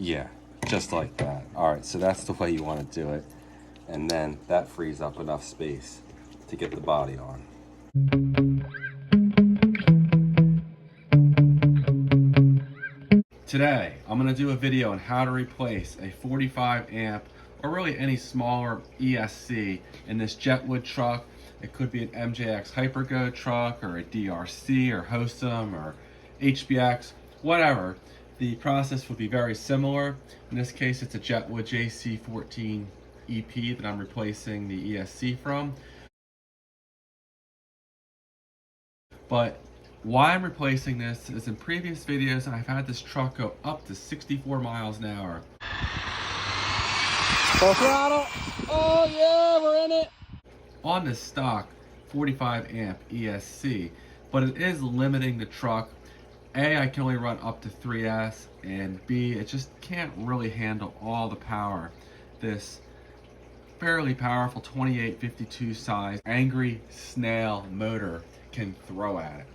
Yeah, just like that. All right, so that's the way you want to do it. And then that frees up enough space to get the body on. Today, I'm going to do a video on how to replace a 45 amp or really any smaller ESC in this Jetwood truck. It could be an MJX Hypergo truck or a DRC or Hosum or HBX, whatever. The process would be very similar. In this case, it's a Jetwood JC14EP that I'm replacing the ESC from. But why I'm replacing this is in previous videos, I've had this truck go up to 64 miles an hour. Full throttle. Oh yeah, we're in it. On this stock 45 amp ESC, but it is limiting the truck. A, I can only run up to 3S, and B, it just can't really handle all the power this fairly powerful 2852 size angry snail motor can throw at it.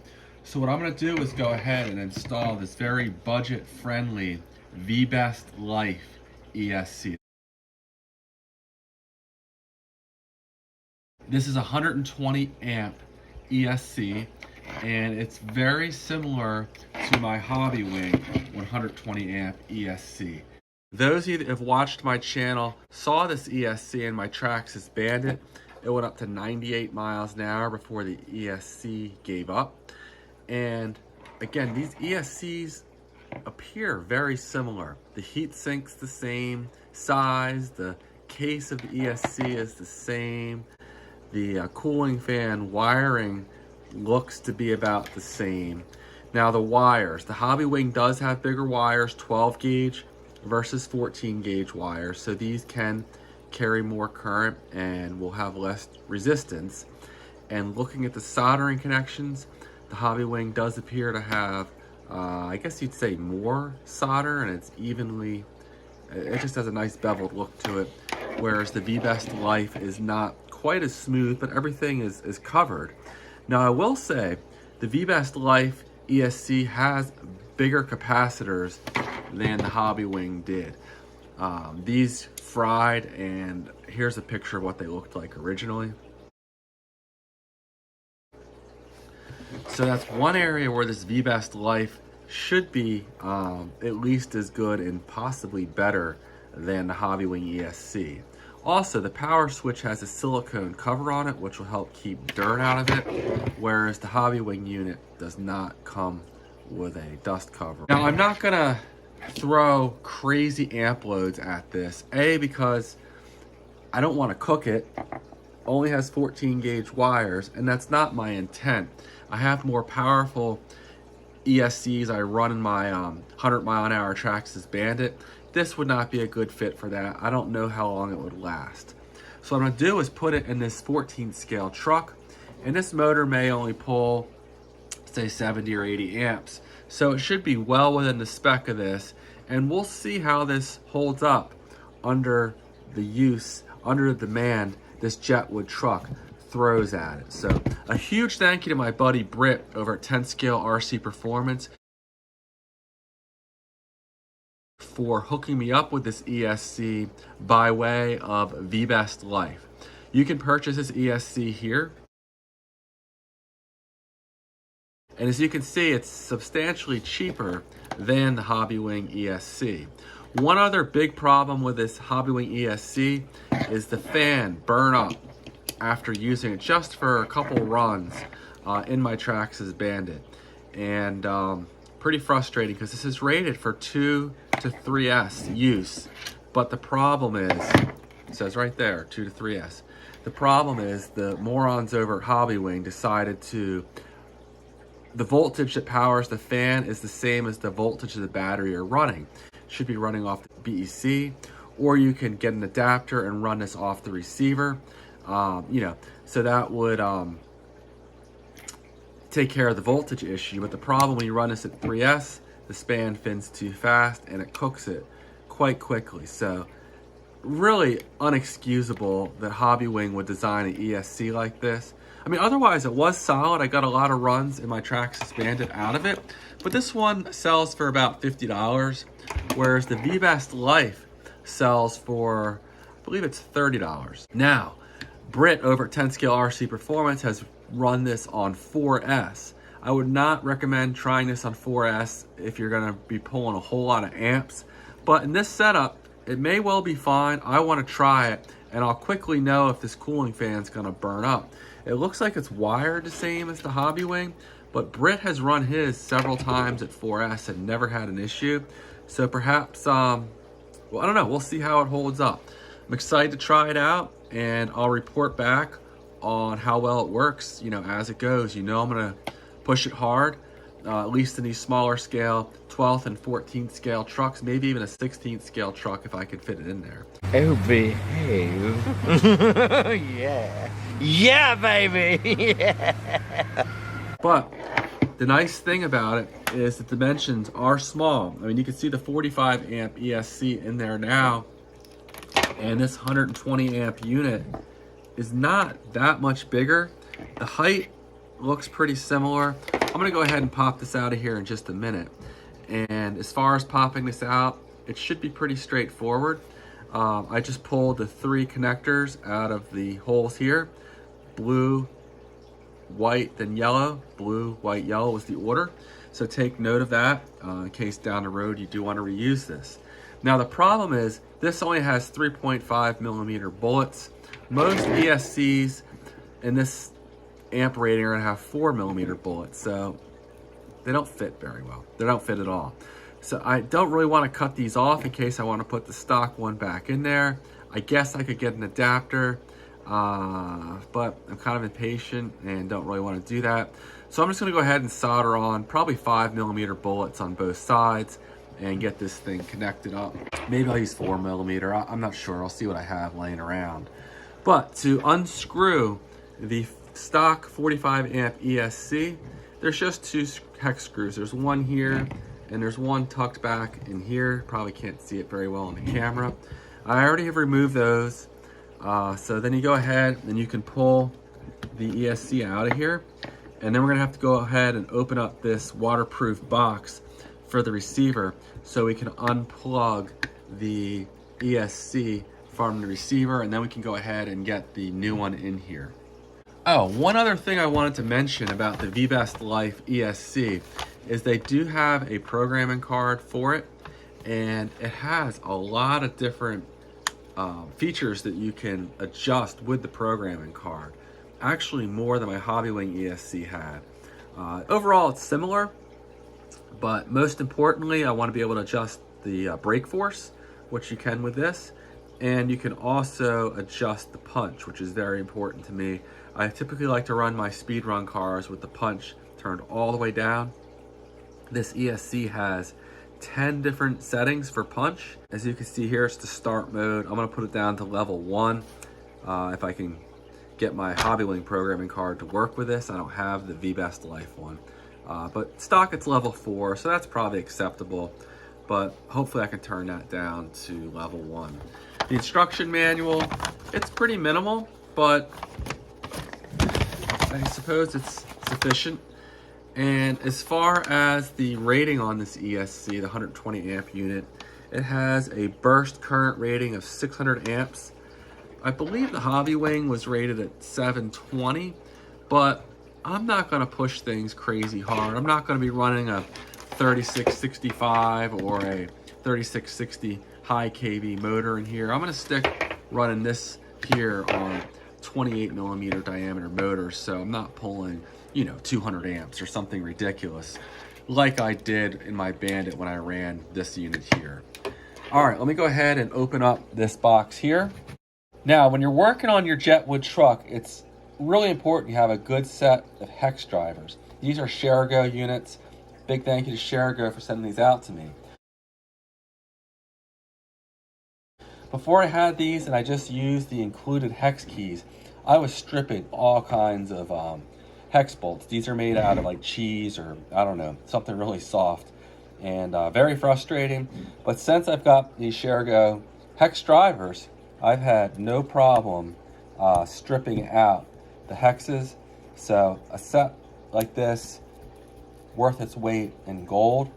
So what I'm going to do is go ahead and install this very budget friendly Vbest Life ESC. This is a 120 amp ESC, and it's very similar to my Hobbywing 120 amp ESC. Those of you that have watched my channel saw this ESC in my Traxxas Bandit. It went up to 98 miles an hour before the ESC gave up. And again, these ESCs appear very similar. The heat sink's the same size, the case of the ESC is the same. The cooling fan wiring looks to be about the same. Now the wires, the Hobbywing does have bigger wires, 12 gauge versus 14 gauge wires. So these can carry more current and will have less resistance. And looking at the soldering connections, the Hobbywing does appear to have, I guess you'd say more solder, and it's evenly, it just has a nice beveled look to it. Whereas the Vbest Life is not quite as smooth, but everything is covered. Now I will say the Vbest Life ESC has bigger capacitors than the Hobbywing did. These fried, and here's a picture of what they looked like originally. So that's one area where this Vbest Life should be at least as good and possibly better than the Hobbywing ESC. Also, the power switch has a silicone cover on it, which will help keep dirt out of it, whereas the Hobbywing unit does not come with a dust cover. Now, I'm not gonna throw crazy amp loads at this. A, because I don't want to cook it. Only has 14 gauge wires, and that's not my intent. I have more powerful ESCs I run in my 100 mile an hour Traxxas Bandit. This would not be a good fit for that. I don't know how long it would last. So what I'm gonna do is put it in this 14 scale truck, and this motor may only pull, say 70 or 80 amps. So it should be well within the spec of this, and we'll see how this holds up under the use, under the demand this Jetwood truck throws at it. So a huge thank you to my buddy Britt over at 10 Scale RC Performance for hooking me up with this ESC by way of Vbest Life. You can purchase this ESC here. And as you can see, it's substantially cheaper than the Hobbywing ESC. One other big problem with this Hobbywing ESC is the fan burn up after using it just for a couple runs in my Traxxas Bandit. And pretty frustrating because this is rated for 2 to 3S use. But the problem is, it says right there, 2 to 3S. The problem is the morons over at Hobbywing decided to, the voltage that powers the fan is the same as the voltage of the battery you're running. It should be running off the BEC, or you can get an adapter and run this off the receiver. So that would take care of the voltage issue. But the problem when you run this at 3S, the span fins too fast and it cooks it quite quickly. So really unexcusable that Hobbywing would design an ESC like this. I mean, otherwise it was solid. I got a lot of runs in my Traxxas Bandit out of it, but this one sells for about $50. whereas the Vbest Life sells for, I believe it's $30. Now, Britt over at 10 Scale RC Performance has run this on 4S. I would not recommend trying this on 4S if you're gonna be pulling a whole lot of amps, but in this setup, it may well be fine. I wanna try it, and I'll quickly know if this cooling fan's gonna burn up. It looks like it's wired the same as the Hobby Wing, but Britt has run his several times at 4S and never had an issue. So perhaps, well, I don't know, we'll see how it holds up. I'm excited to try it out, and I'll report back on how well it works, you know, as it goes. You know, I'm gonna push it hard, at least in these smaller scale, 12th and 14th scale trucks, maybe even a 16th scale truck if I could fit it in there. Oh, behave. Yeah. Yeah, baby. Yeah. But the nice thing about it is the dimensions are small. I mean, you can see the 45 amp ESC in there now, and this 120 amp unit is not that much bigger. The height looks pretty similar. I'm gonna go ahead and pop this out of here in just a minute. And as far as popping this out, it should be pretty straightforward. I just pulled the 3 connectors out of the holes here. Blue, white, then yellow. Blue, white, yellow was the order. So take note of that in case down the road you do want to reuse this. Now the problem is this only has 3.5 millimeter bullets. Most ESCs in this amp rating are gonna have 4 millimeter bullets, so they don't fit very well. They don't fit at all. So I don't really want to cut these off in case I want to put the stock one back in there. I guess I could get an adapter, but I'm kind of impatient and don't really want to do that. So I'm just gonna go ahead and solder on probably 5 millimeter bullets on both sides and get this thing connected up. Maybe I'll use 4 millimeter, I'm not sure. I'll see what I have laying around. But to unscrew the stock 45 amp ESC, there's just 2 hex screws. There's one here and there's one tucked back in here. Probably can't see it very well on the camera. I already have removed those. So then you go ahead and you can pull the ESC out of here. And then we're gonna have to go ahead and open up this waterproof box for the receiver so we can unplug the ESC from the receiver, and then we can go ahead and get the new one in here. Oh, one other thing I wanted to mention about the Vbest Life ESC is they do have a programming card for it, and it has a lot of different features that you can adjust with the programming card. Actually more than my Hobby Wing ESC had. Overall it's similar, but most importantly I want to be able to adjust the brake force, which you can with this, and you can also adjust the punch, which is very important to me. I typically like to run my speed run cars with the punch turned all the way down. This ESC has 10 different settings for punch. As you can see here, it's the start mode. I'm gonna put it down to level 1 if I can get my Hobby Wing programming card to work with this. I don't have the Vbest Life one, but stock it's level 4, so that's probably acceptable, but hopefully I can turn that down to level 1. The instruction manual, it's pretty minimal, but I suppose it's sufficient. And as far as the rating on this ESC, the 120 amp unit, it has a burst current rating of 600 amps. I believe the Hobby Wing was rated at 720, but I'm not gonna push things crazy hard. I'm not gonna be running a 3665 or a 3660 high kV motor in here. I'm gonna stick running this here on 28 millimeter diameter motors, so I'm not pulling, you know, 200 amps or something ridiculous like I did in my Bandit when I ran this unit here. All right, let me go ahead and open up this box here. Now, when you're working on your Jetwood truck, it's really important you have a good set of hex drivers. These are Sherago units. Big thank you to Sherago for sending these out to me. Before I had these and I just used the included hex keys, I was stripping all kinds of hex bolts. These are made out of like cheese or I don't know, something really soft, and very frustrating. But since I've got these Sherago hex drivers, I've had no problem stripping out the hexes. So a set like this, worth its weight in gold.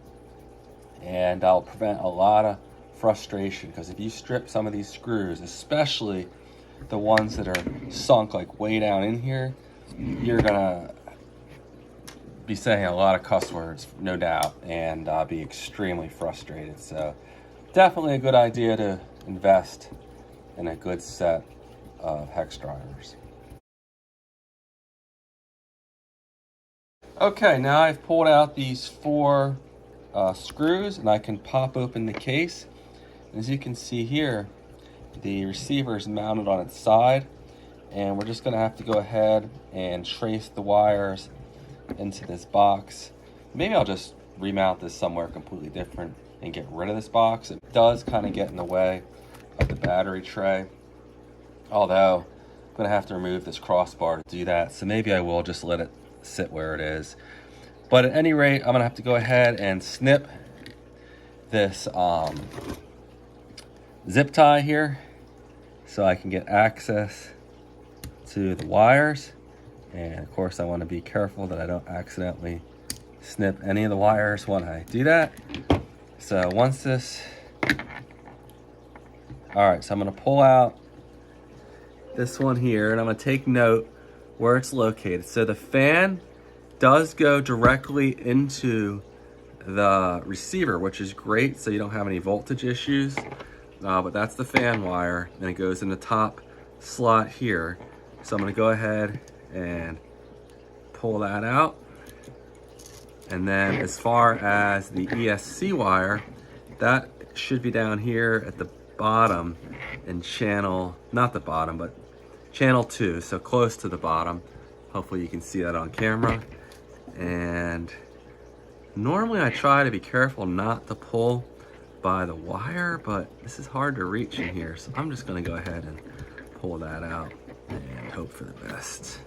and I'll prevent a lot of frustration, because if you strip some of these screws, especially the ones that are sunk like way down in here, you're gonna be saying a lot of cuss words, no doubt, and be extremely frustrated. So definitely a good idea to invest in a good set of hex drivers. Okay, now I've pulled out these 4 screws, and I can pop open the case. As you can see here, the receiver is mounted on its side, and we're just going to have to go ahead and trace the wires into this box. Maybe I'll just remount this somewhere completely different and get rid of this box. It does kind of get in the way of the battery tray, although I'm going to have to remove this crossbar to do that, so maybe I will just let it sit where it is. But at any rate, I'm going to have to go ahead and snip this zip tie here so I can get access to the wires. And of course I want to be careful that I don't accidentally snip any of the wires when I do that. So once this, all right, so I'm going to pull out this one here, and I'm going to take note where it's located. So the fan does go directly into the receiver, which is great, so you don't have any voltage issues. But that's the fan wire, and it goes in the top slot here. So I'm going to go ahead and pull that out. And then as far as the ESC wire, that should be down here at the bottom in channel, not the bottom, but channel 2, so close to the bottom. Hopefully you can see that on camera. And normally I try to be careful not to pull by the wire, but this is hard to reach in here, so I'm just going to go ahead and pull that out and hope for the best.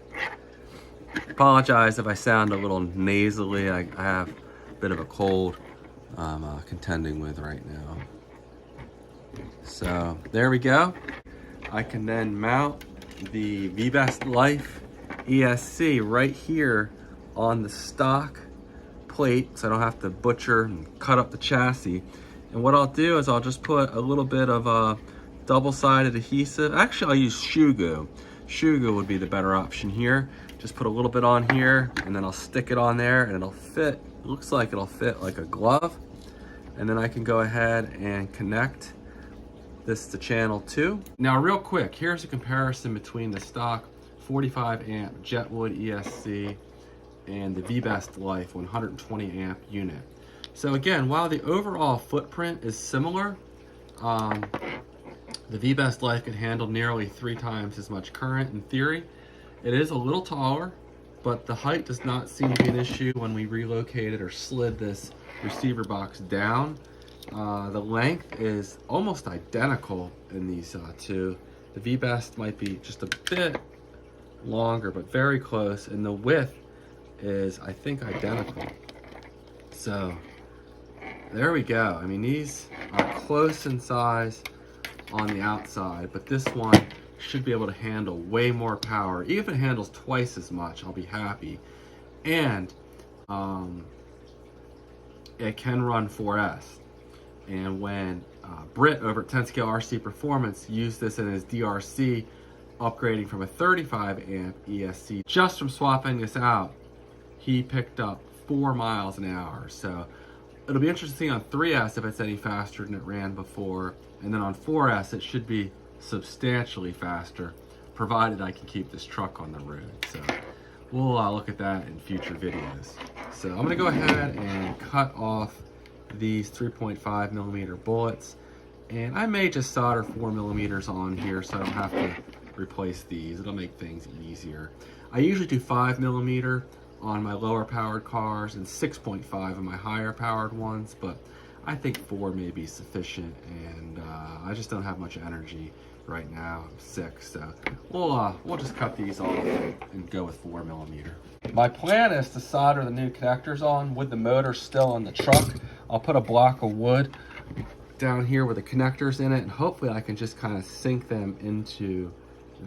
Apologize if I sound a little nasally. I have a bit of a cold I'm contending with right now. So there we go. I can then mount the Vbest Life ESC right here on the stock plate, so I don't have to butcher and cut up the chassis. And what I'll do is I'll just put a little bit of double-sided adhesive. Actually, I'll use shoe glue. Shoe glue would be the better option here. Just put a little bit on here, and then I'll stick it on there, and it'll fit. It looks like it'll fit like a glove. And then I can go ahead and connect this to channel 2. Now real quick, here's a comparison between the stock 45 amp Jetwood ESC and the Vbest Life 120 amp unit. So again, while the overall footprint is similar, the Vbest Life can handle nearly 3 times as much current in theory. It is a little taller, but the height does not seem to be an issue when we relocated or slid this receiver box down. The length is almost identical in these two. The Vbest might be just a bit longer, but very close, and the width is, I think, identical. So there we go. I mean, these are close in size on the outside, but this one should be able to handle way more power. Even if it handles twice as much, I'll be happy. And it can run 4S. And when Britt over at 10 Scale RC Performance used this in his DRC, upgrading from a 35 amp ESC, just from swapping this out, he picked up 4 miles an hour. So it'll be interesting to see on 3S if it's any faster than it ran before. And then on 4S, it should be substantially faster, provided I can keep this truck on the road. So we'll look at that in future videos. So I'm gonna go ahead and cut off these 3.5 millimeter bullets, and I may just solder 4 millimeters on here so I don't have to replace these. It'll make things easier. I usually do 5 millimeter on my lower powered cars and 6.5 on my higher powered ones, but I think 4 may be sufficient, and I just don't have much energy right now. I'm sick, so we'll just cut these off and go with 4 millimeter. My plan is to solder the new connectors on with the motor still in the truck. I'll put a block of wood down here with the connectors in it, and hopefully I can just kind of sink them into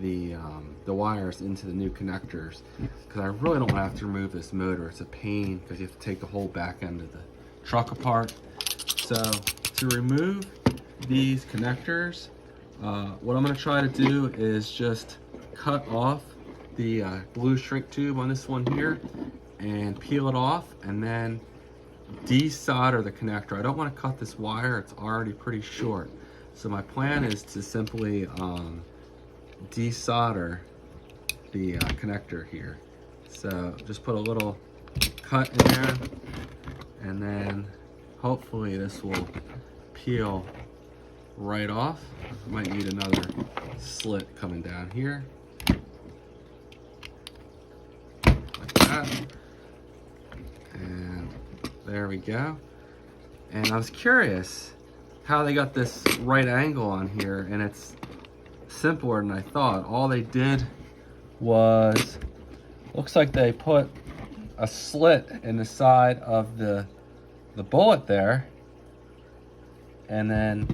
the wires into the new connectors, because I really don't want to have to remove this motor. It's a pain because you have to take the whole back end of the truck apart. So to remove these connectors, what I'm going to try to do is just cut off the glue shrink tube on this one here and peel it off, and then desolder the connector. I don't want to cut this wire, it's already pretty short. So my plan is to simply desolder the connector here. So just put a little cut in there, and then hopefully this will peel right off. Might need another slit coming down here, like that. And there we go. And I was curious how they got this right angle on here, and it's simpler than I thought. All they did was, looks like they put a slit in the side of the bullet there, and then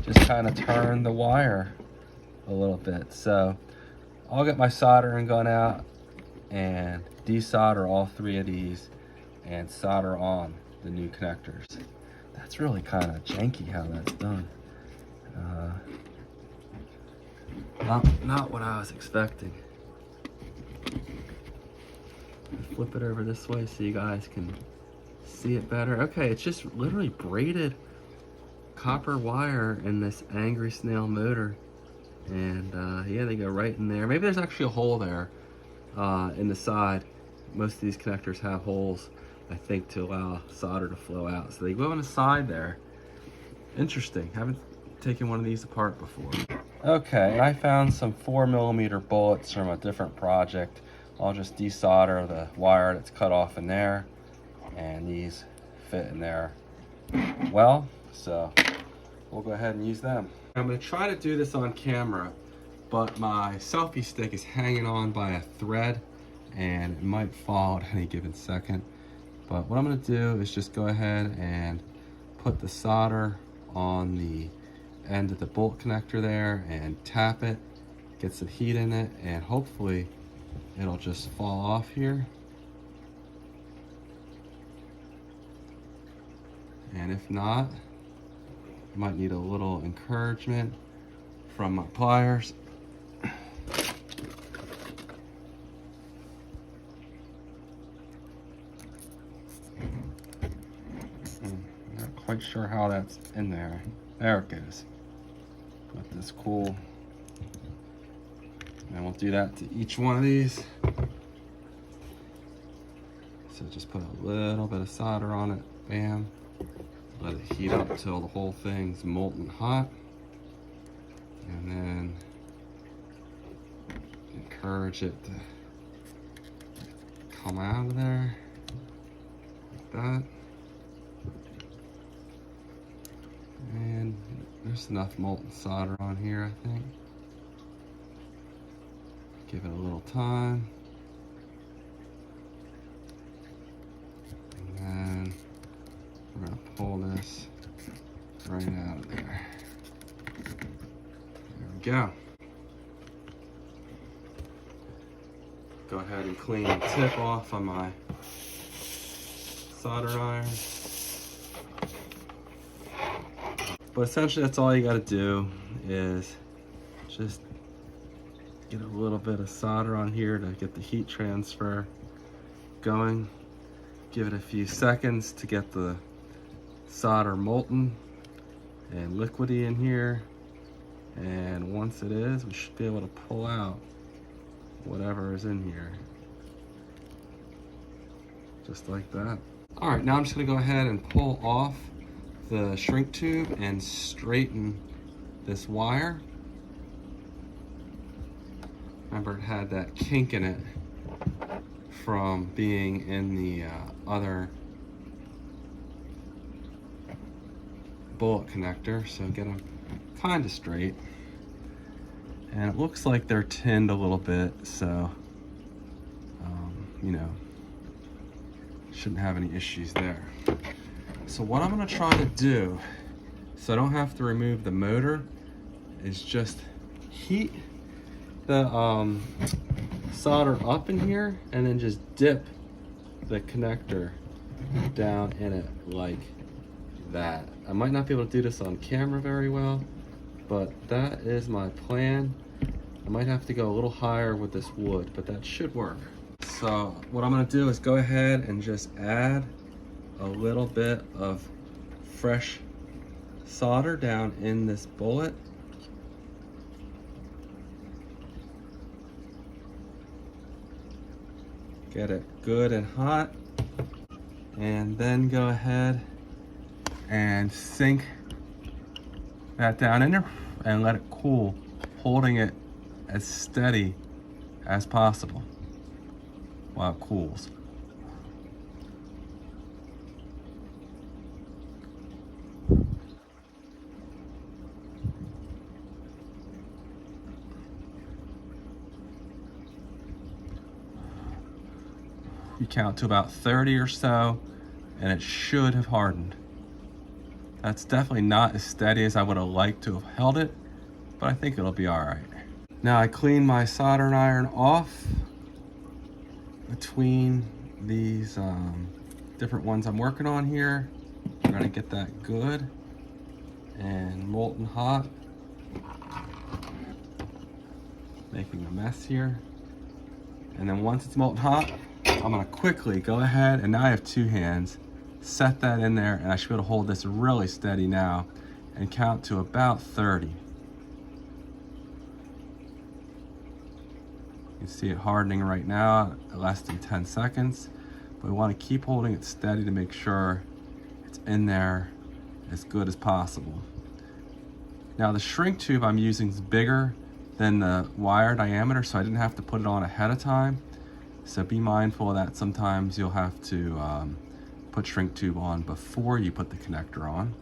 just kind of turn the wire a little bit. So I'll get my soldering gun out and desolder all three of these and solder on the new connectors. That's really kind of janky how that's done. Not what I was expecting. Flip it over this way so you guys can see it better. Okay, it's just literally braided copper wire in this Angry Snail motor, and yeah, they go right in there. Maybe there's actually a hole there in the side. Most of these connectors have holes, I think, to allow solder to flow out. So they go on the side there. Interesting. Haven't taken one of these apart before. Okay, I found some 4mm bullets from a different project. I'll just desolder the wire that's cut off in there, and these fit in there well, so we'll go ahead and use them. I'm going to try to do this on camera, but my selfie stick is hanging on by a thread and it might fall at any given second. But what I'm going to do is just go ahead and put the solder on the end of the bolt connector there and tap it, get some heat in it, and hopefully it'll just fall off here. And if not, I might need a little encouragement from my pliers. Not quite sure how that's in there. There it goes. Got this cool. And we'll do that to each one of these. So just put a little bit of solder on it. Bam. Let it heat up till the whole thing's molten hot. And then encourage it to come out of there like that. And there's enough molten solder on here, I think. Give it a little time. And then we're going to pull this right out of there. There we go. Go ahead and clean the tip off on my solder iron. But essentially that's all you got to do is just get a little bit of solder on here to get the heat transfer going. Give it a few seconds to get the solder molten and liquidy in here, and once it is, we should be able to pull out whatever is in here, just like that. All right, now I'm just gonna go ahead and pull off the shrink tube and straighten this wire. Remember, it had that kink in it from being in the other bullet connector, so get them kind of straight. And it looks like they're tinned a little bit, so you know, shouldn't have any issues there. So what I'm going to try to do, so I don't have to remove the motor, is just heat the solder up in here and then just dip the connector down in it like that. I might not be able to do this on camera very well, but that is my plan. I might have to go a little higher with this wood, but that should work. So what I'm gonna do is go ahead and just add a little bit of fresh solder down in this bullet. Get it good and hot, and then go ahead and sink that down in there and let it cool, holding it as steady as possible while it cools. You count to about 30 or so, and it should have hardened. That's definitely not as steady as I would have liked to have held it, but I think it'll be all right. Now I cleaned my soldering iron off between these different ones I'm working on here. I'm gonna get that good and molten hot. Making a mess here. And then once it's molten hot, I'm gonna quickly go ahead, and now I have 2 hands, set that in there, and I should be able to hold this really steady now and count to about 30. You can see it hardening right now at less than 10 seconds, but we wanna keep holding it steady to make sure it's in there as good as possible. Now the shrink tube I'm using is bigger than the wire diameter, so I didn't have to put it on ahead of time. So be mindful of that. Sometimes you'll have to put shrink tube on before you put the connector on,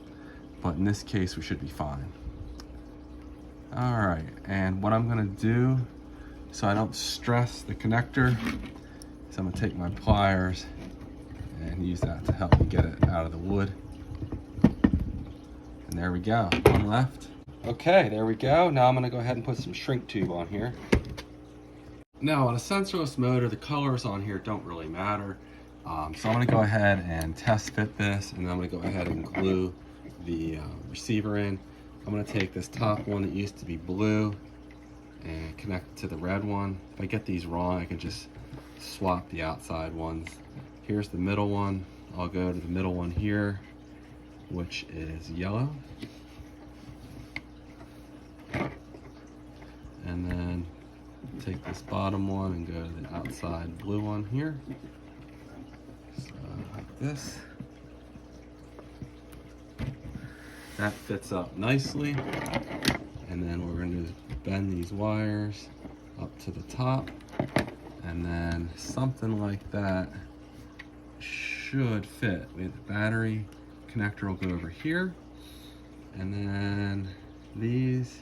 but in this case we should be fine. All right, and what I'm gonna do so I don't stress the connector is I'm gonna take my pliers and use that to help me get it out of the wood. And there we go, one left. Okay, there we go. Now I'm gonna go ahead and put some shrink tube on here. Now on a sensorless motor, the colors on here don't really matter. So I'm gonna go ahead and test fit this, and then I'm gonna go ahead and glue the receiver in. I'm gonna take this top one that used to be blue and connect it to the red one. If I get these wrong, I can just swap the outside ones. Here's the middle one. I'll go to the middle one here, which is yellow. And then take this bottom one and go to the outside blue one here. So like this. That fits up nicely. And then we're going to bend these wires up to the top. And then something like that should fit. We have the battery connector will go over here. And then these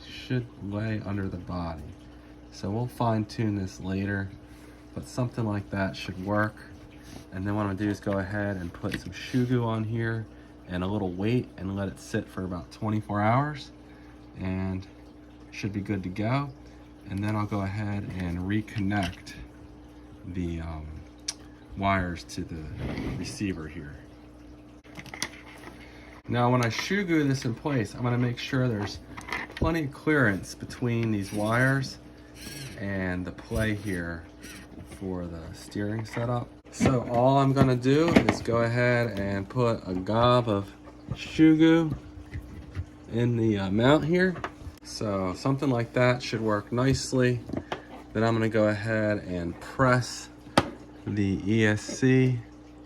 should lay under the body. So we'll fine tune this later, but something like that should work. And then what I'm gonna do is go ahead and put some shoe glue on here and a little weight and let it sit for about 24 hours and should be good to go. And then I'll go ahead and reconnect the wires to the receiver here. Now when I shoe glue this in place, I'm gonna make sure there's plenty of clearance between these wires and the play here for the steering setup. So all I'm gonna do is go ahead and put a gob of shoe glue in the mount here. So something like that should work nicely. Then I'm gonna go ahead and press the ESC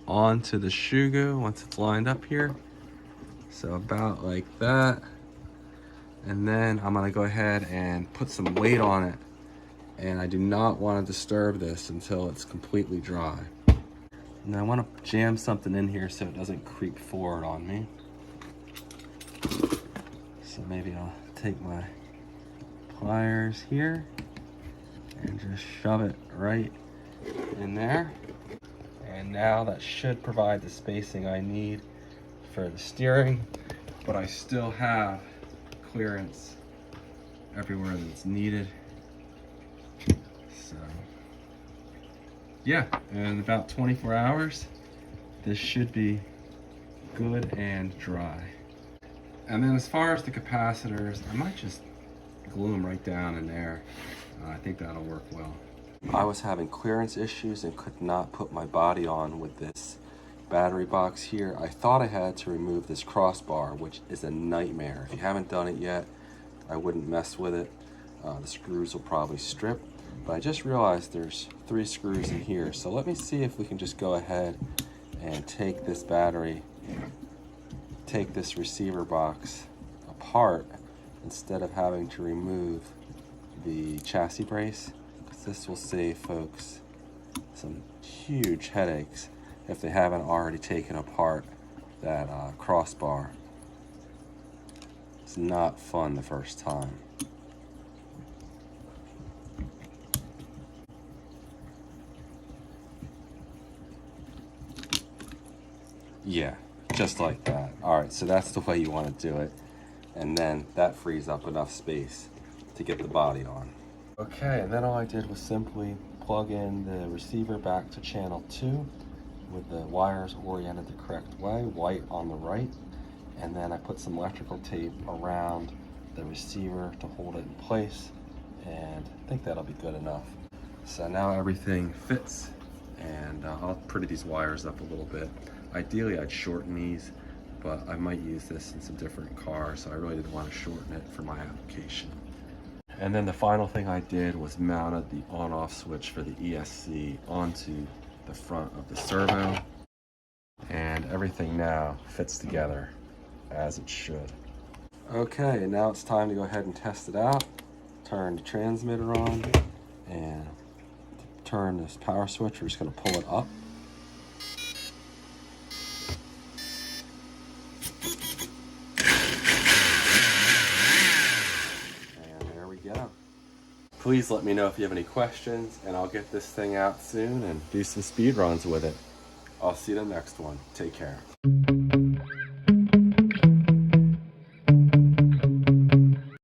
onto the shoe glue once it's lined up here. So about like that. And then I'm gonna go ahead and put some weight on it. And I do not want to disturb this until it's completely dry. And I want to jam something in here so it doesn't creep forward on me. So maybe I'll take my pliers here and just shove it right in there. And now that should provide the spacing I need for the steering, but I still have clearance everywhere that's needed. So yeah, in about 24 hours this should be good and dry. And then as far as the capacitors, I might just glue them right down in there. I think that'll work well. I was having clearance issues and could not put my body on with this battery box here. I thought I had to remove this crossbar, which is a nightmare. If you haven't done it yet, I wouldn't mess with it. The screws will probably strip, but I just realized there's 3 screws in here. So let me see if we can just go ahead and take this battery, take this receiver box apart instead of having to remove the chassis brace, because this will save folks some huge headaches if they haven't already taken apart that crossbar. It's not fun the first time. Yeah, just like that. All right, so that's the way you want to do it. And then that frees up enough space to get the body on. Okay, and then all I did was simply plug in the receiver back to channel 2 with the wires oriented the correct way, white on the right. And then I put some electrical tape around the receiver to hold it in place, and I think that'll be good enough. So now everything fits, and I'll pretty these wires up a little bit. Ideally I'd shorten these, but I might use this in some different cars, so I really didn't want to shorten it for my application. And then the final thing I did was mounted the on-off switch for the ESC onto the front of the servo, and everything now fits together as it should. Okay, now it's time to go ahead and test it out. Turn the transmitter on, and to turn this power switch, we're just going to pull it up. And there we go. Please let me know if you have any questions, and I'll get this thing out soon and do some speed runs with it. I'll see you in the next one. Take care.